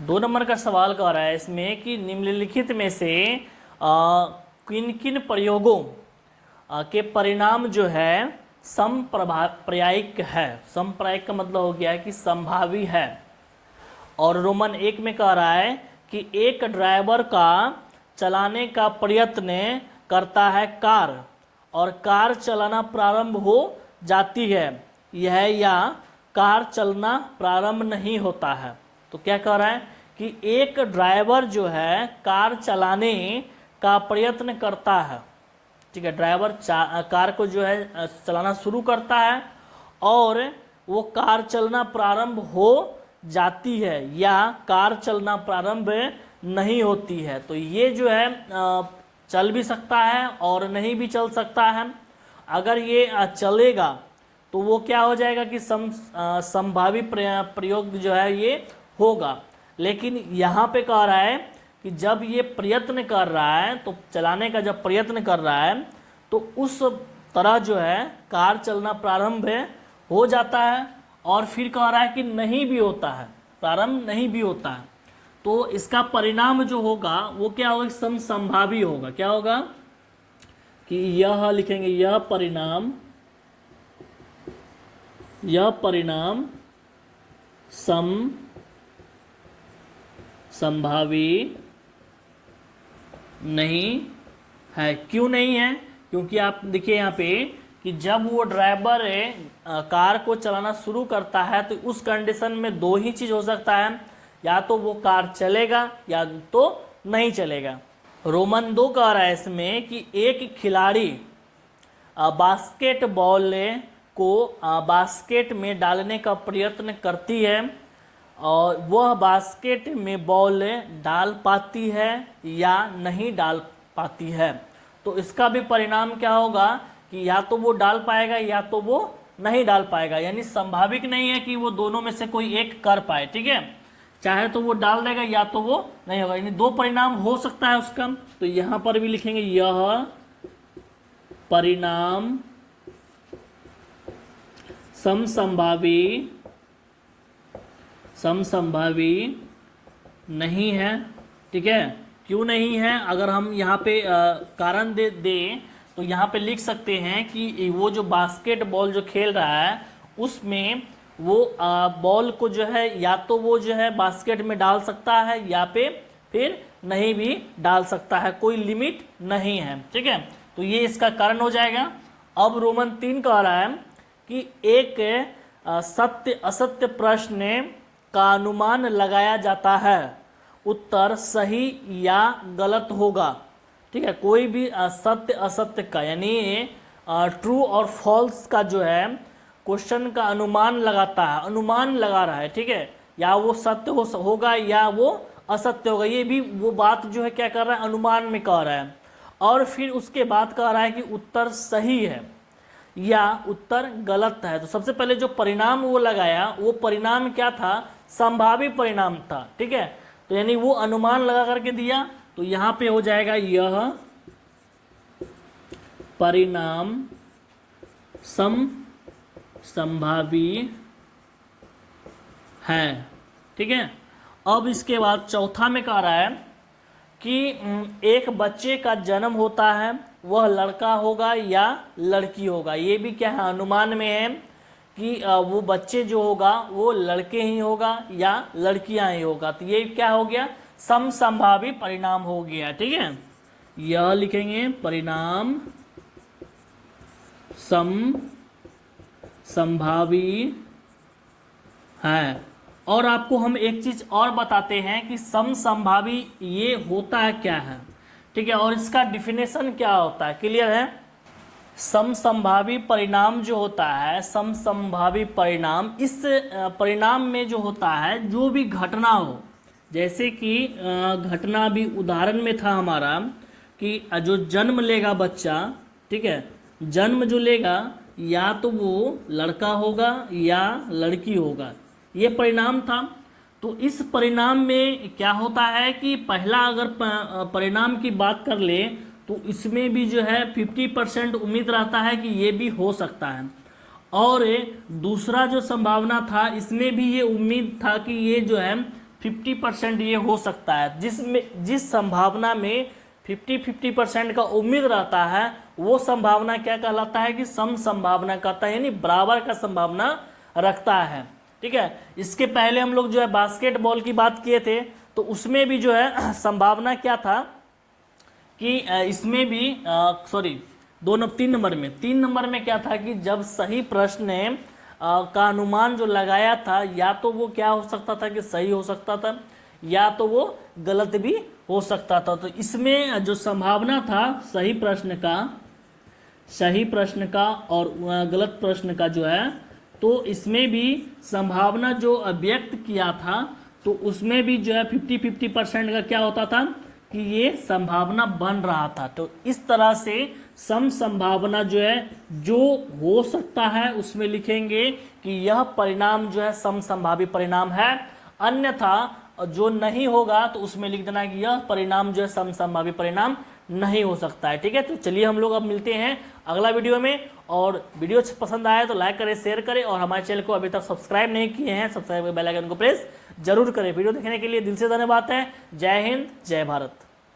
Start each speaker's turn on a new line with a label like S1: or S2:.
S1: 2 number का सवाल कह रहा है इसमें कि निम्नलिखित में से किन किन प्रयोगों के परिणाम जो है समप्रायिक है। समप्रायिक का मतलब हो गया है कि संभावी है। और रोमन 1 में कह रहा है कि एक ड्राइवर का चलाने का प्रयत्न करता है कार और कार चलाना प्रारंभ हो जाती है यह या कार चलना प्रारंभ नहीं होता है। तो क्या कह रहा है कि एक ड्राइवर जो है कार चलाने का प्रयत्न करता है, ठीक है, ड्राइवर कार को जो है चलाना शुरू करता है और वो कार चलना प्रारंभ हो जाती है या कार चलना प्रारंभ नहीं होती है। तो ये जो है चल भी सकता है और नहीं भी चल सकता है। अगर ये चलेगा तो वो क्या हो जाएगा कि संभावी प्रयोग जो है ये होगा। लेकिन यहाँ पे कह रहा है कि जब ये प्रयत्न कर रहा है तो चलाने का जब प्रयत्न कर रहा है तो उस तरह जो है कार चलना प्रारंभ हो जाता है और फिर कह रहा है कि नहीं भी होता है, प्रारंभ नहीं भी होता है। तो इसका परिणाम जो होगा वो क्या होगा, समसंभावी होगा। क्या होगा कि यह लिखेंगे यह परिणाम समसंभावी नहीं है। क्यों नहीं है? क्योंकि आप देखिए यहाँ पे कि जब वो ड्राइवर कार को चलाना शुरू करता है तो उस कंडीशन में 2 ही चीज़ हो सकता है, या तो वो कार चलेगा या तो नहीं चलेगा। रोमन 2 कह रहा है इसमें कि एक खिलाड़ी बास्केटबॉल को बास्केट में डालने का प्रयत्न करती है और वह बास्केट में बॉल डाल पाती है या नहीं डाल पाती है। तो इसका भी परिणाम क्या होगा कि या तो वो डाल पाएगा या तो वो नहीं डाल पाएगा। यानी संभाविक नहीं है कि वो दोनों में से कोई एक कर पाए, ठीक है, चाहे तो वो डाल देगा या तो वो नहीं होगा। यानी 2 परिणाम हो सकता है उसका। तो यहाँ पर भी लिखेंगे यह परिणाम समसंभावी नहीं है, ठीक है। क्यों नहीं है? अगर हम यहाँ पे कारण दे तो यहाँ पे लिख सकते हैं कि वो जो बास्केटबॉल जो खेल रहा है उसमें वो बॉल को जो है या तो वो जो है बास्केट में डाल सकता है या फिर नहीं भी डाल सकता है, कोई लिमिट नहीं है, ठीक है। तो ये इसका कारण हो जाएगा। अब रोमन 3 कह रहा है कि एक सत्य असत्य प्रश्न का अनुमान लगाया जाता है, उत्तर सही या गलत होगा, ठीक है। कोई भी सत्य असत्य का यानी ट्रू और फॉल्स का जो है क्वेश्चन का अनुमान लगाता है, अनुमान लगा रहा है, ठीक है, या वो सत्य होगा या वो असत्य होगा। ये भी वो बात जो है क्या कर रहा है, अनुमान में कह रहा है। और फिर उसके बाद कह रहा है कि उत्तर सही है या उत्तर गलत है। तो सबसे पहले जो परिणाम वो लगाया वो परिणाम क्या था, संभावी परिणाम था, ठीक है। तो यानी वो अनुमान लगा करके दिया। तो यहाँ पे हो जाएगा यह परिणाम समसंभावी है, ठीक है। अब इसके बाद चौथा में कह रहा है कि एक बच्चे का जन्म होता है, वह लड़का होगा या लड़की होगा। ये भी क्या है, अनुमान में है कि वो बच्चे जो होगा वो लड़के ही होगा या लड़कियां ही होगा। तो ये क्या हो गया, समसंभावी परिणाम हो गया, ठीक है। यह लिखेंगे परिणाम समसंभावी है। और आपको हम एक चीज और बताते हैं कि समसंभावी ये होता है क्या है, ठीक है, और इसका डिफिनेशन क्या होता है, क्लियर है। समसंभावी परिणाम जो होता है, समसंभावी परिणाम, इस परिणाम में जो होता है जो भी घटना हो, जैसे कि घटना भी उदाहरण में था हमारा कि जो जन्म लेगा बच्चा, ठीक है, जन्म जो लेगा या तो वो लड़का होगा या लड़की होगा, ये परिणाम था। तो इस परिणाम में क्या होता है कि पहला अगर परिणाम की बात कर ले तो इसमें भी जो है 50% उम्मीद रहता है कि ये भी हो सकता है, और दूसरा जो संभावना था इसमें भी ये उम्मीद था कि ये जो है 50% ये हो सकता है। जिस संभावना में 50-50% का उम्मीद रहता है वो संभावना क्या कहलाता है कि सम संभावना कहता है, यानी बराबर का संभावना रखता है। ठीक है, इसके पहले हम लोग जो है बास्केटबॉल की बात किए थे, तो उसमें भी जो है संभावना क्या था कि इसमें भी तीन नंबर में क्या था कि जब सही प्रश्न का अनुमान जो लगाया था, या तो वो क्या हो सकता था कि सही हो सकता था या तो वो गलत भी हो सकता था। तो इसमें जो संभावना था सही प्रश्न का और गलत प्रश्न का जो है, तो इसमें भी संभावना जो व्यक्त किया था, तो उसमें भी जो है 50-50% का क्या होता था कि ये संभावना बन रहा था। तो इस तरह से सम संभावना जो है, जो हो सकता है उसमें लिखेंगे कि यह परिणाम जो है सम संभावी परिणाम है, अन्यथा जो नहीं होगा तो उसमें लिख देना कि यह परिणाम जो है सम संभावी परिणाम नहीं हो सकता है। ठीक है, तो चलिए हम लोग अब मिलते हैं अगला वीडियो में, और वीडियो पसंद आया तो लाइक करें, शेयर करें, और हमारे चैनल को अभी तक सब्सक्राइब नहीं किए हैं, सब्सक्राइब बेल आइकन को प्रेस जरूर करें। वीडियो देखने के लिए दिल से धन्यवाद है। जय हिंद, जय भारत।